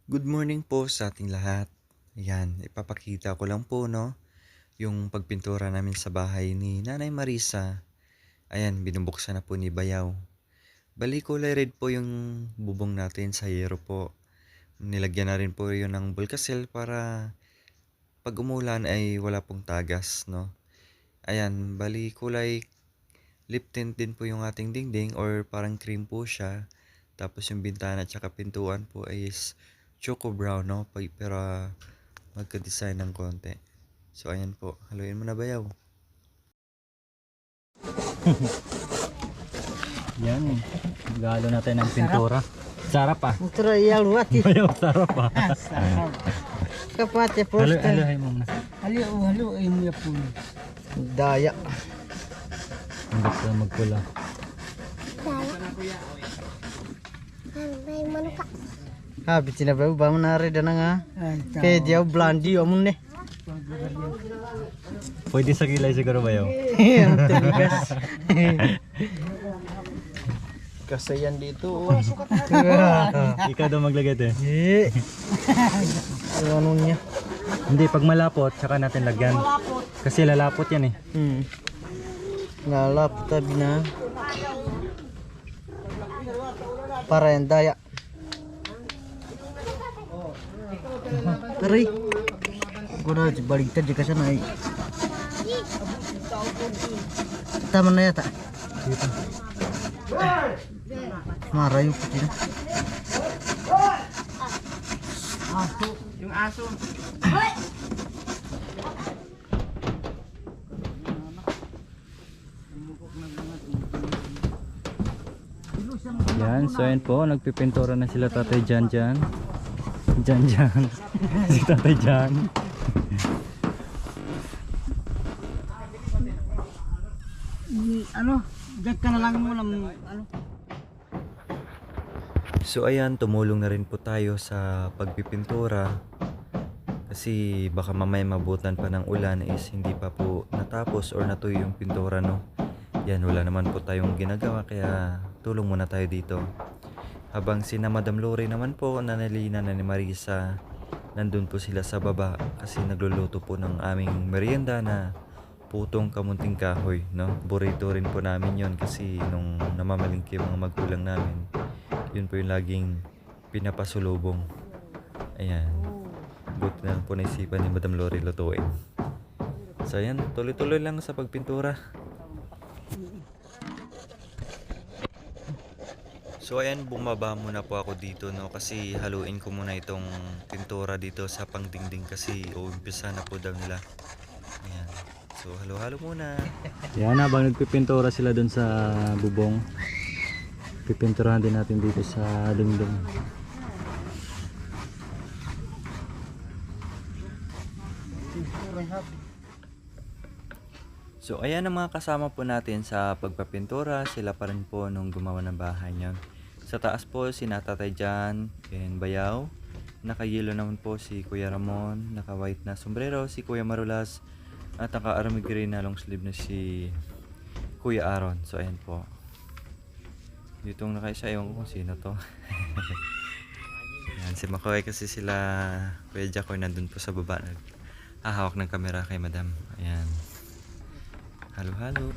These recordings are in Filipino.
Good morning po sa ating lahat. Ayan, ipapakita ko lang po 'no, yung pagpintura namin sa bahay ni Nanay Marisa. Ayan, binubuksan na po ni Bayaw. Bale kulay red po yung bubong natin sa yero po. Nilagyan na rin po yun ng bulkasel para 'pag umulan ay wala pong tagas 'no. Ayan, bale kulay lip tint din po yung ating dingding or parang cream po siya. Tapos yung bintana at saka pintuan po is choco brown 'no, pero magka-design ng konti. So ayan po, haluin mo na Bayaw. Yan. Galo natin ng pintura. Sarap ah. Motor yang luat ni. Bayaw, sarap ah. Kapat ya Halo, poster. halo, mo na. Halo ini pun. Daya. Hanggat ka magpula. Ha bitin na ba ba na rin na nga. Kaya dia blandi amun ne. Pwede sa kilay siguro Bayaw. Teligas. Kasayan dito. Ikaw daw maglagay ito. Eh. Ano niya? Hindi, pag malapot, saka natin lagyan. Kasi lalapot yan eh. Ngalap tabi na. Para yang daya. Tari. Guna balik tadi ke sana. Tama na yata. Dito. Marah yung puti na. Yung aso. Yan, so yan po, nagpipintura na sila Tatay Jan Jan. Jan Jan. Si Tatay Jan. Ano? Diyan ka na lang mo ng ano? So ayan, tumulong na rin po tayo sa pagpipintura. Kasi baka mamaya mabutan pa ng ulan is hindi pa po natapos or natuyo yung pintura no. Yan, wala naman po tayong ginagawa kaya tulong muna tayo dito. Habang sina Madam Lori naman po, Nanalina na ni Marisa, nandun po sila sa baba kasi nagluluto po ng aming merienda na putong kamunting kahoy, no? Burrito rin po namin yon kasi nung namamalingki yung mga magulang namin, yun po yung laging pinapasulubong. Ayan. Buti na lang po naisipan ni Madam Lori lutuin. So ayan, tuloy-tuloy lang sa pagpintura. So ayan, bumaba muna po ako dito no kasi haluin ko muna itong pintura dito sa pangdingding kasi uumpisa na po daw nila. Ayan. So halo-halo muna. Yan, habang nagpipintura sila dun sa bubong, pipinturahan din natin dito sa dingding. So ayan ang mga kasama po natin sa pagpapintura, sila pa rin po nung gumawa ng bahay niya. Sa taas po si Tatay Jan and Bayaw. Naka-yellow naman po si Kuya Ramon, naka-white na sombrero si Kuya Marulas, at naka-army green na long sleeve na si Kuya Aaron. So ayan po. Ditong nakaisa, ewan ko kung sino to. Ayan, si Makoy kasi sila Kuya Jacoy nandun po sa baba. Hahawak ng camera kay Madam. Ayan. Halo-halo.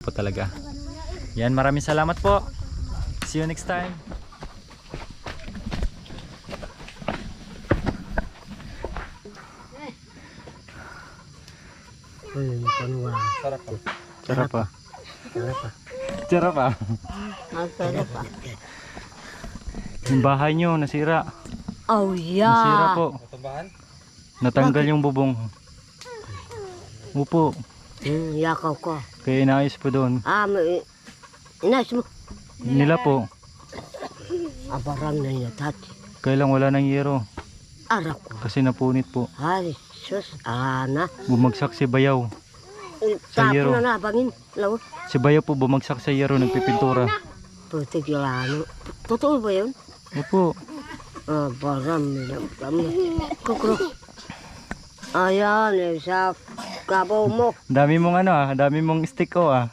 Po talaga. Yan, maraming salamat po. See you next time. Sarap pa. Sarap pa. Yung bahay nyo nasira. Oh Nasira yeah. po. Natanggal yung bubong. Upo. Yakaw ko. Kaya inaayos po doon. Inas mo. Nila po. Abarang na niya tati. Kaya lang wala ng yero. Arak ko. Kasi napunit po. Ay, sus. Ana. Bumagsak si Bayaw. Sa Tapo yero. na nabangin. Law. Si Bayaw po bumagsak sa yero nagpipintura. Putik yung ano. Totoo ba yun? Opo. Abarang nila. Kukro. Ayan, sa kabaw mo. Dami mong ano ah. Dami mong stick o ah.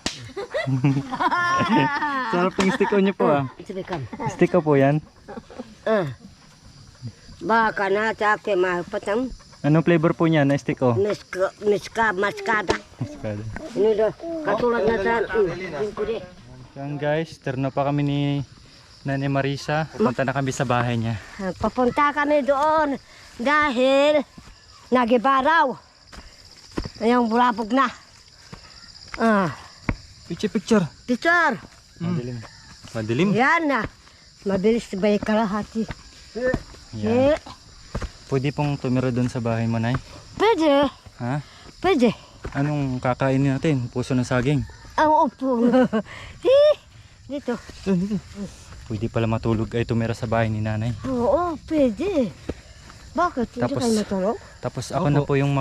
Sarap ng stick o nyo po ah. Sabi kam. Stick o po yan. Baka na sa akin mahapatang Anong flavor po niya na stick o? maskada. Mascada. Ini dah katulad na sa kude. Yan guys, terno pa kami ni Nanay Marisa. Punta na kami sa bahay niya. Papunta kami doon dahil nagibaraw. Yung bulabog na. Picture. Teacher, Madilim. Madilim? yan na. Mabilis ba yung kalahati? Yan. Pwede pong tumira doon sa bahay mo, Nay? Pwede. Ha? Pwede. Anong kakainin natin? Puso ng saging? Ang upo. Dito. Pwede pala matulog ay tumira sa bahay ni Nanay. Oo, pwede. Bakit? Hindi Tapos- kayo matulog? Tapos ako na po yung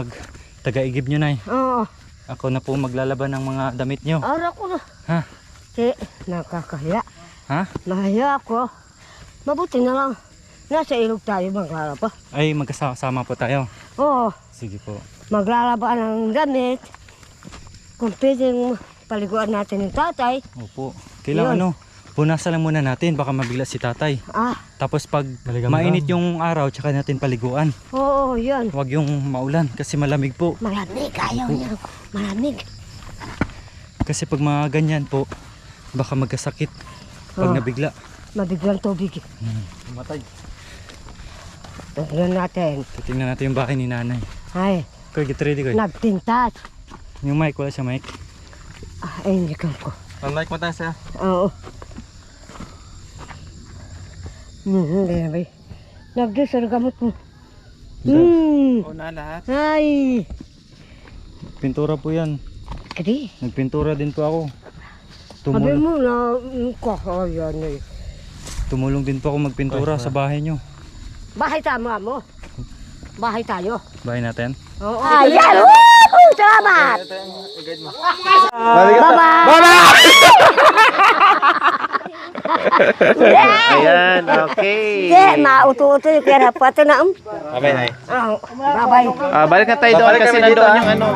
taga-igib nyo, Nay. Oo. Ako na po maglalaban ng mga damit nyo. Ara ko na. Ha? Nakakahiya. Ha? Nahiya ako. Mabuti na lang. Nasa ilog tayo maglalaba. Ay, magkasama po tayo. Oo, Sige po. maglalaba ng damit. Kung pwedeng paliguan natin ng tatay. Opo. Kailangan Yun. punasan lang muna natin. Baka mabigla si tatay. Tapos pag mainit yung araw, tsaka natin paliguan. Oo, yan. Huwag yung maulan kasi malamig po. Malamig, ayaw niya. Malamig. Kasi pag mga ganyan po, baka magkasakit pag Oo. nabigla. Mabiglang tubig. Matay. Tignan natin. Titingnan natin yung bahay ni Nanay. Ay, Koy, get ready koy. nagtintas. Yung mic, wala siya mic. Ay, hindi ko. Ang like mo tayo siya. Oo. Hindi. Nagdisar gamot mo. Una lahat. Ay. Pintura po yan. Kadi. Nagpintura din po ako. Sabi Tumulong, mo na kakayan eh. tumulong din po ako magpintura sa bahay nyo. Bahay tama mo. Bahay tayo. Bahay natin. Oo. Ayan! Woo! Salamat! Ayan, okay. Hindi, mauto-uto yung kaya pati na. Abay, Nay. Babay. Balik na tayo doon kasi nandoon yung ano.